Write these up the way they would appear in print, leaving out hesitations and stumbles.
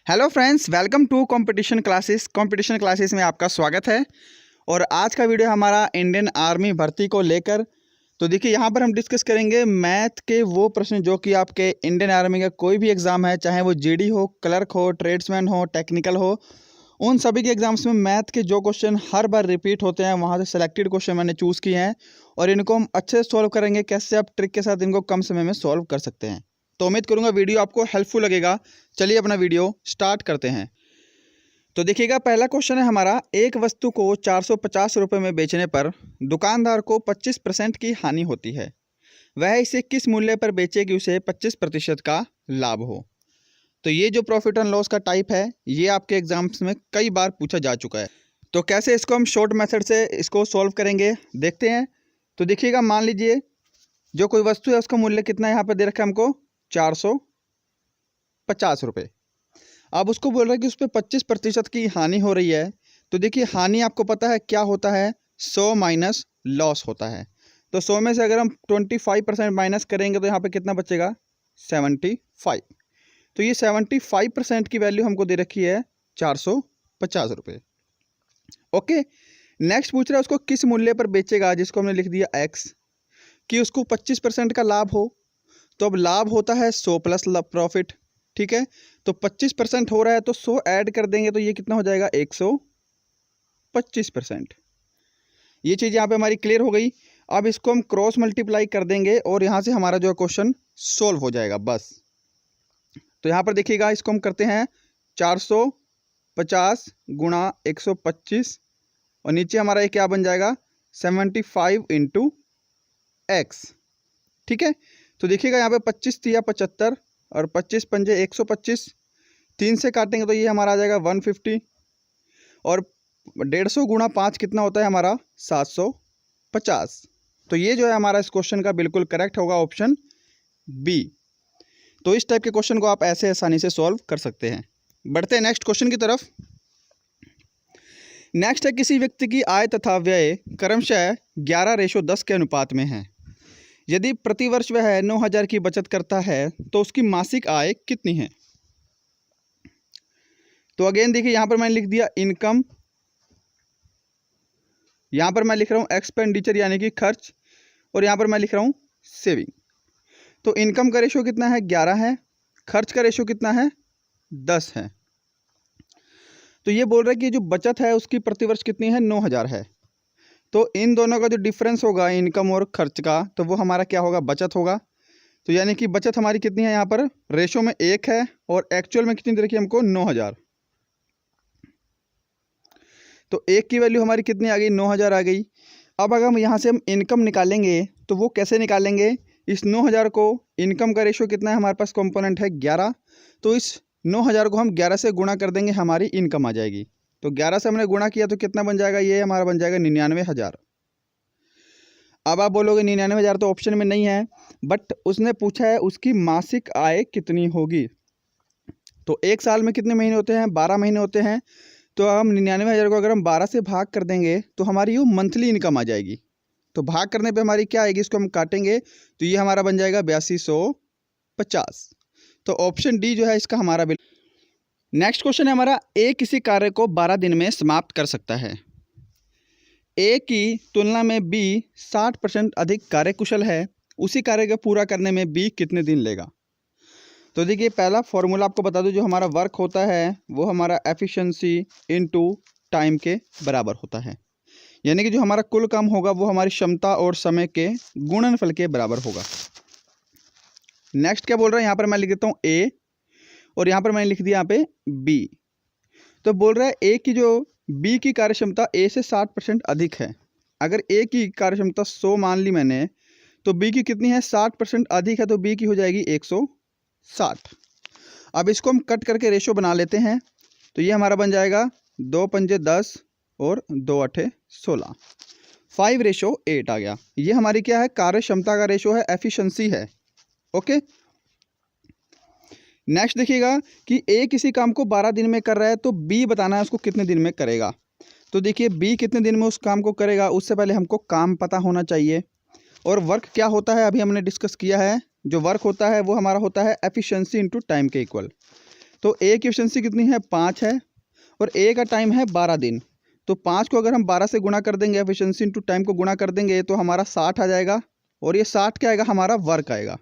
Hello friends, welcome to competition classes में आपका स्वागत है। और आज का वीडियो हमारा इंडियन आर्मी भर्ती को लेकर। तो देखिए, यहाँ पर हम डिस्कस करेंगे मैथ के वो प्रश्न जो कि आपके इंडियन आर्मी का कोई भी एग्ज़ाम है, चाहे वो जीडी हो, क्लर्क हो, ट्रेड्समैन हो, टेक्निकल हो, उन सभी के एग्जाम्स में मैथ के जो क्वेश्चन हर बार रिपीट होते हैं, वहाँ से सेलेक्टेड क्वेश्चन मैंने चूज़ किए हैं और इनको हम अच्छे से सॉल्व करेंगे। कैसे आप ट्रिक के साथ इनको कम समय में सॉल्व कर सकते हैं। तो उम्मीद करूंगा वीडियो आपको हेल्पफुल लगेगा। चलिए अपना वीडियो स्टार्ट करते हैं। तो देखिएगा, पहला क्वेश्चन है हमारा, एक वस्तु को 450 रुपये में बेचने पर दुकानदार को 25% की हानि होती है। वह इसे किस मूल्य पर बेचे कि उसे 25% का लाभ हो। तो ये जो प्रॉफिट एंड लॉस का टाइप है, ये आपके एग्जाम्स में कई बार पूछा जा चुका है। तो कैसे इसको हम शॉर्ट मेथड से इसको सॉल्व करेंगे, देखते हैं। तो देखिएगा, मान लीजिए जो कोई वस्तु है उसका मूल्य कितना यहाँ पर दे रखा है हमको, 450 रुपये। अब उसको बोल रहा है कि उस पर 25% की हानि हो रही है। तो देखिए, हानि आपको पता है क्या होता है, 100 माइनस लॉस होता है। तो 100 में से अगर हम 25% माइनस करेंगे तो यहाँ पे कितना बचेगा, 75। तो ये 75% की वैल्यू हमको दे रखी है 450 रुपये। ओके, नेक्स्ट पूछ रहा है उसको किस मूल्य पर बेचेगा, जिसको हमने लिख दिया x, कि उसको 25% का लाभ हो। तो अब लाभ होता है 100 प्लस प्रॉफिट, ठीक है। तो 25% हो रहा है तो 100 ऐड कर देंगे तो ये कितना हो जाएगा, 125%। ये चीज़ यहाँ पे हमारी क्लियर हो गई। अब इसको हम क्रॉस मल्टीप्लाई कर देंगे और यहाँ से हमारा जो क्वेश्चन सोल्व हो जाएगा बस। तो यहाँ पर देखिएगा, इसको हम करते हैं 450 गुणा 125 और नीचे हमारा ये क्या बन जाएगा, 75 इंटू एक्स, ठीक है। तो देखिएगा, यहाँ पे 25 तिया 75 और 25 पंजे 125, 3 से काटेंगे तो ये हमारा आ जाएगा 150 और 150 गुणा 5 कितना होता है हमारा, 750। तो ये जो है हमारा इस क्वेश्चन का बिल्कुल करेक्ट होगा, ऑप्शन बी। तो इस टाइप के क्वेश्चन को आप ऐसे आसानी से सॉल्व कर सकते हैं। बढ़ते हैं नेक्स्ट क्वेश्चन की तरफ। नेक्स्ट है, किसी व्यक्ति की आय तथा व्यय क्रमशः 11:10 के अनुपात में है। यदि प्रतिवर्ष वह 9,000 की बचत करता है तो उसकी मासिक आय कितनी है। तो अगेन देखिए, यहाँ पर मैंने लिख दिया इनकम, यहाँ पर मैं लिख रहा हूँ एक्सपेंडिचर यानी कि खर्च, और यहाँ पर मैं लिख रहा हूँ सेविंग। तो इनकम का रेशो कितना है, 11 है। खर्च का रेशो कितना है, 10 है। तो ये बोल रहा है कि जो बचत है उसकी प्रतिवर्ष कितनी है, 9,000 है। तो इन दोनों का जो डिफरेंस होगा इनकम और खर्च का, तो वो हमारा क्या होगा, बचत होगा। तो यानी कि बचत हमारी कितनी है, यहाँ पर रेशो में 1 है और एक्चुअल में कितनी दे रखी है हमको, 9,000। तो 1 की वैल्यू हमारी कितनी आ गई, 9,000 आ गई। अब अगर हम यहाँ से हम इनकम निकालेंगे तो वो कैसे निकालेंगे, इस 9,000 को, इनकम का रेशो कितना है हमारे पास, कंपोनेंट है 11। तो इस 9,000 को हम 11 से गुणा कर देंगे, हमारी इनकम आ जाएगी। तो 11 से हमने गुणा किया तो कितना बन जाएगा, ये हमारा बन जाएगा 99,000। अब आप बोलोगे 99,000 तो ऑप्शन में नहीं है, बट उसने पूछा है उसकी मासिक आय कितनी होगी। तो एक साल में कितने महीने होते हैं, 12 महीने होते हैं। तो हम 99,000 को अगर हम 12 से भाग कर देंगे तो हमारी वो मंथली इनकम आ जाएगी। तो भाग करने पे हमारी क्या आएगी, इसको हम काटेंगे तो ये हमारा बन जाएगा 8250। तो ऑप्शन डी जो है इसका हमारा बिल। नेक्स्ट क्वेश्चन है हमारा, ए किसी कार्य को 12 दिन में समाप्त कर सकता है। ए की तुलना में बी 60% अधिक कार्यकुशल है, उसी कार्य को पूरा करने में बी कितने दिन लेगा। तो देखिए, पहला फॉर्मूला आपको बता दूं, जो हमारा वर्क होता है वो हमारा एफिशिएंसी इनटू टाइम के बराबर होता है। यानी कि जो हमारा कुल काम होगा वो हमारी क्षमता और समय के गुणनफल के बराबर होगा। नेक्स्ट क्या बोल रहा है, यहाँ पर मैं लिख देता हूँ ए और यहाँ पर मैंने लिख दिया यहाँ पे बी। तो बोल रहा है ए की जो बी की कार्यक्षमता ए से 60% अधिक है। अगर ए की कार्यक्षमता 100 मान ली मैंने, तो बी की कितनी है, 60% अधिक है, तो बी की हो जाएगी 160। अब इसको हम कट करके रेशो बना लेते हैं। तो ये हमारा बन जाएगा 2 पंजे 10 और 2 अठे 16, 5:8 आ गया। ये हमारी क्या है, कार्य क्षमता का रेशो है, एफिशिएंसी है। ओके, नेक्स्ट देखिएगा कि ए किसी काम को 12 दिन में कर रहा है, तो बी बताना है उसको कितने दिन में करेगा। तो देखिए, बी कितने दिन में उस काम को करेगा, उससे पहले हमको काम पता होना चाहिए। और वर्क क्या होता है अभी हमने डिस्कस किया है। जो वर्क होता है वो हमारा होता है एफिशिएंसी इनटू टाइम के इक्वल। तो ए की एफिशिएंसी कितनी है 5 है और ए का टाइम है 12 दिन। तो 5 को अगर हम 12 से गुणा कर देंगे, एफिशिएंसी इंटू टाइम को गुणा कर देंगे तो हमारा 60 आ जाएगा और ये 60 क्या आएगा हमारा वर्क आएगा।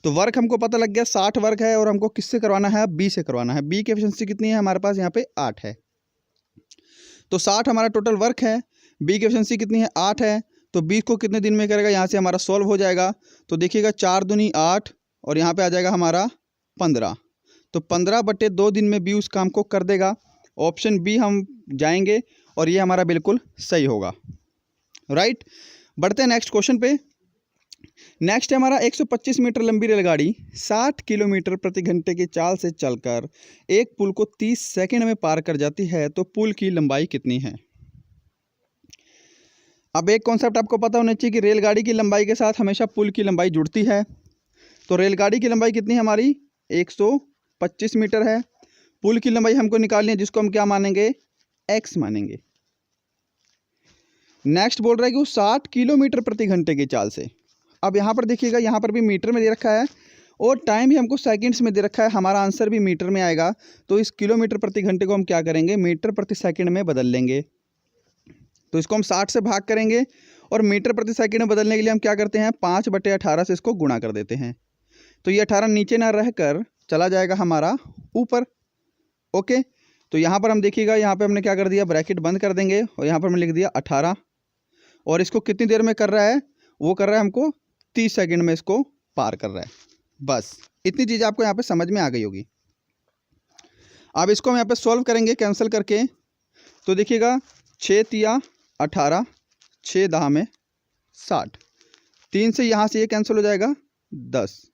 तो वर्क हमको पता लग गया 60 वर्क है और हमको किससे करवाना है, बी से करवाना है। बी की एफिशिएंसी कितनी है हमारे पास यहाँ पे 8 है। तो 60 हमारा टोटल वर्क है, बी की एफिशिएंसी कितनी है 8 है। तो बी को कितने दिन में करेगा, यहाँ से हमारा सॉल्व हो जाएगा। तो देखिएगा 4 दूनी 8 और यहाँ पे आ जाएगा हमारा 15। तो 15/2 दिन में बी उस काम को कर देगा। ऑप्शन बी हम जाएंगे और ये हमारा बिल्कुल सही होगा। राइट, बढ़ते हैं नेक्स्ट क्वेश्चन पे। नेक्स्ट है हमारा 125 मीटर लंबी रेलगाड़ी 60 किलोमीटर प्रति घंटे की चाल से चलकर एक पुल को 30 सेकंड में पार कर जाती है, तो पुल की लंबाई कितनी है। अब एक कॉन्सेप्ट आपको पता होना चाहिए कि रेलगाड़ी की लंबाई के साथ हमेशा पुल की लंबाई जुड़ती है। तो रेलगाड़ी की लंबाई कितनी है हमारी 125 मीटर है। पुल की लंबाई हमको निकालनी है जिसको हम क्या मानेंगे, x मानेंगे। नेक्स्ट बोल रहा है कि वो 60 किलोमीटर प्रति घंटे की चाल से। अब यहाँ पर देखिएगा, यहाँ पर भी मीटर में दे रखा है और टाइम भी हमको सेकंड्स में दे रखा है। हमारा आंसर भी मीटर में आएगा। तो इस किलोमीटर प्रति घंटे को हम क्या करेंगे, मीटर प्रति सेकंड में बदल लेंगे। तो इसको हम 60 से भाग करेंगे और मीटर प्रति सेकंड में बदलने के लिए हम क्या करते हैं, 5/18 से इसको गुणा कर देते हैं। तो ये 18 नीचे ना रहकर चला जाएगा हमारा ऊपर। ओके, तो यहाँ पर हम देखिएगा, यहाँ पे हमने क्या कर दिया, ब्रैकेट बंद कर देंगे और यहाँ पर हमने लिख दिया 18 और इसको कितनी देर में कर रहा है, वो कर रहा है हमको 30 सेकंड में इसको पार कर रहा है। बस इतनी चीज़ आपको यहाँ पे समझ में आ गई होगी। अब इसको हम यहाँ पे सॉल्व करेंगे कैंसिल करके। तो देखिएगा 6 तिया 18, 6 दहा में 60, 3 से यहाँ से ये कैंसिल हो जाएगा 10।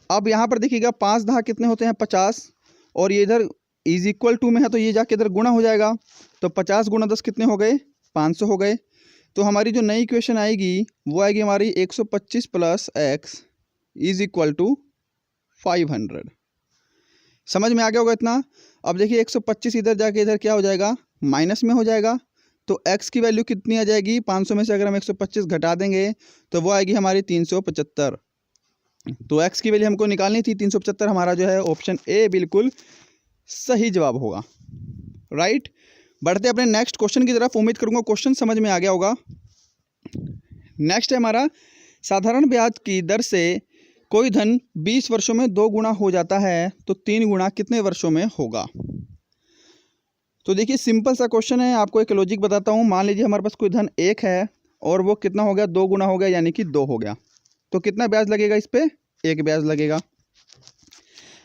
अब यहाँ पर देखिएगा 5 दहा कितने होते हैं 50 और ये इधर इज इक्वल टू में है तो ये जाके इधर गुणा हो जाएगा। तो 50 गुणा 10 कितने हो गए, 500 हो गए। तो हमारी जो नई इक्वेशन आएगी वो आएगी हमारी 125 + x इज इक्वल टू 500। समझ में आ गया होगा इतना। अब देखिए 125 इधर जाके इधर क्या हो जाएगा, माइनस में हो जाएगा। तो x की वैल्यू कितनी आ जाएगी, 500 में से अगर हम 125 घटा देंगे तो वो आएगी हमारी 375। तो x की वैल्यू हमको निकालनी थी 375। हमारा जो है ऑप्शन ए बिल्कुल सही जवाब होगा। राइट, बढ़ते अपने नेक्स्ट क्वेश्चन की तरफ। उम्मीद करूंगा क्वेश्चन समझ में आ गया होगा। नेक्स्ट है हमारा, साधारण ब्याज की दर से कोई धन 20 वर्षों में 2 गुना हो जाता है, तो 3 गुना कितने वर्षों में होगा। तो देखिए सिंपल सा क्वेश्चन है, आपको एक लॉजिक बताता हूँ। मान लीजिए हमारे पास कोई धन 1 है और वो कितना हो गया, 2 गुना हो गया, यानी कि 2 हो गया। तो कितना ब्याज लगेगा इस पर, 1 ब्याज लगेगा।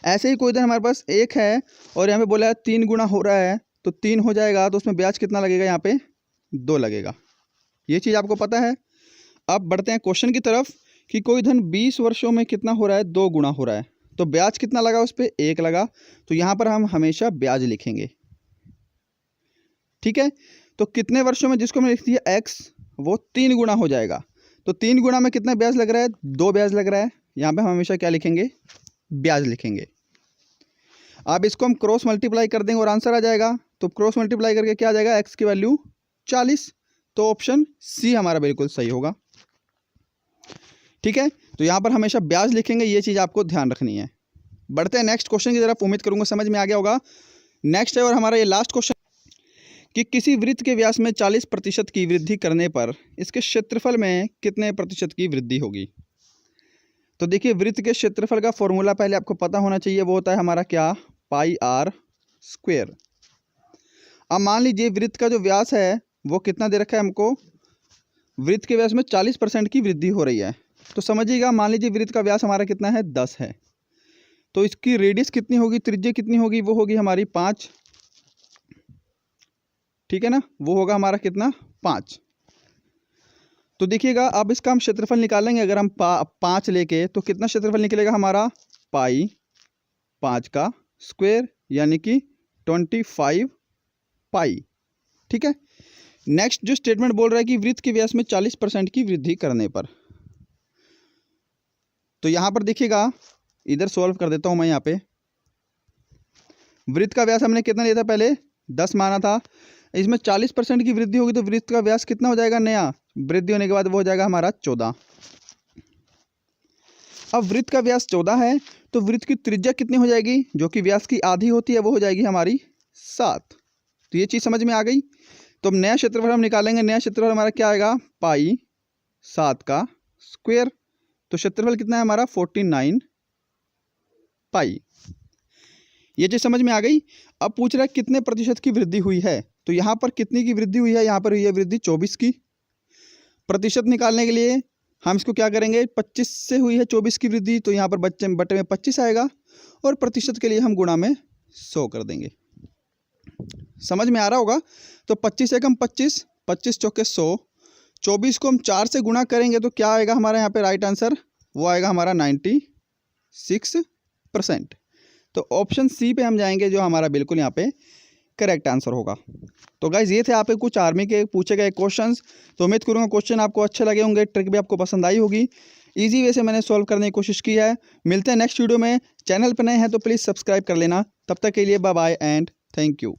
ऐसे ही कोई धन हमारे पास 1 है और यहाँ पे बोला है 3 गुना हो रहा है, तो 3 हो जाएगा। तो उसमें ब्याज कितना लगेगा, यहाँ पे 2 लगेगा। ये चीज़ आपको पता है। अब बढ़ते हैं क्वेश्चन की तरफ कि कोई धन 20 वर्षों में कितना हो रहा है, 2 गुना हो रहा है। तो ब्याज कितना लगा उस पर, 1 लगा। तो यहाँ पर हम हमेशा ब्याज लिखेंगे। ठीक है, तो कितने वर्षों में, जिसको मैंने लिख दिया x, वो 3 गुना हो जाएगा। तो 3 गुना में कितना ब्याज लग रहा है, 2 ब्याज लग रहा है। यहाँ पे हम हमेशा क्या लिखेंगे, ब्याज लिखेंगे। अब इसको हम क्रॉस मल्टीप्लाई कर देंगे और आंसर आ जाएगा। तो क्रॉस मल्टीप्लाई करके क्या आ जाएगा, x की वैल्यू 40। तो ऑप्शन सी हमारा बिल्कुल सही होगा। ठीक है, तो यहाँ पर हमेशा ब्याज लिखेंगे, ये चीज़ आपको ध्यान रखनी है। बढ़ते हैं नेक्स्ट क्वेश्चन की तरफ। उम्मीद करूंगा समझ में आ गया होगा। नेक्स्ट है और हमारा ये लास्ट क्वेश्चन कि किसी वृत्त के व्यास में 40% की वृद्धि करने पर इसके क्षेत्रफल में कितने प्रतिशत की वृद्धि होगी। तो देखिए वृत्त के क्षेत्रफल का फॉर्मूला पहले आपको पता होना चाहिए, वो होता है हमारा क्या, πr²। अब मान लीजिए वृत्त का जो व्यास है वो कितना दे रखा है हमको, वृत्त के व्यास में 40% की वृद्धि हो रही है। तो समझिएगा, मान लीजिए वृत्त का व्यास हमारा कितना है, 10 है। तो इसकी रेडियस कितनी होगी, त्रिज्या कितनी होगी, वो होगी हमारी 5। ठीक है ना, वो होगा हमारा कितना, 5। तो देखिएगा अब इसका हम क्षेत्रफल निकालेंगे। अगर हम 5 लेके तो कितना क्षेत्रफल निकलेगा हमारा, π/5 यानी कि 25 पाई। ठीक है, नेक्स्ट जो स्टेटमेंट बोल रहा है कि वृत्त के व्यास में 40% की वृद्धि करने पर, तो यहां पर देखिएगा, इधर सॉल्व कर देता हूं मैं। यहाँ पे वृत्त का व्यास हमने कितना लिया था, पहले 10 माना था। इसमें 40% की वृद्धि होगी तो वृत्त का व्यास कितना हो जाएगा, नया वृद्धि होने के बाद वो हो जाएगा हमारा 14। अब वृत्त का व्यास 14 है तो वृत्त की त्रिज्या कितनी हो जाएगी, जो कि व्यास की आधी होती है, वो हो जाएगी हमारी 7। तो ये चीज़ समझ में आ गई। तो अब नया क्षेत्रफल हम निकालेंगे। नया क्षेत्रफल हमारा क्या आएगा, पाई 7 का स्क्वायर। तो क्षेत्रफल कितना है हमारा 49 पाई। ये चीज़ समझ में आ गई। अब पूछ रहा है कितने प्रतिशत की वृद्धि हुई है। तो यहाँ पर कितनी की वृद्धि हुई है, यहाँ पर हुई है वृद्धि 24 की। प्रतिशत निकालने के लिए हम इसको क्या करेंगे, 25 से हुई है 24 की वृद्धि, तो यहाँ पर बटे में 25 आएगा और प्रतिशत के लिए हम गुणा में 100 कर देंगे। समझ में आ रहा होगा। तो 25 एकम 25, 25 चौके 100, 24 को हम 4 से गुणा करेंगे तो क्या आएगा हमारा यहाँ पे राइट आंसर, वो आएगा हमारा 96%। तो ऑप्शन सी पे हम जाएंगे, जो हमारा बिल्कुल यहाँ पे करेक्ट आंसर होगा। तो गाइज ये थे आपके कुछ आर्मी के पूछे गए क्वेश्चंस। तो उम्मीद करूँगा क्वेश्चन आपको अच्छे लगे होंगे, ट्रिक भी आपको पसंद आई होगी। इजी वे से मैंने सॉल्व करने की कोशिश की है। मिलते हैं नेक्स्ट वीडियो में। चैनल पर नए हैं तो प्लीज़ सब्सक्राइब कर लेना। तब तक के लिए bye bye and thank you.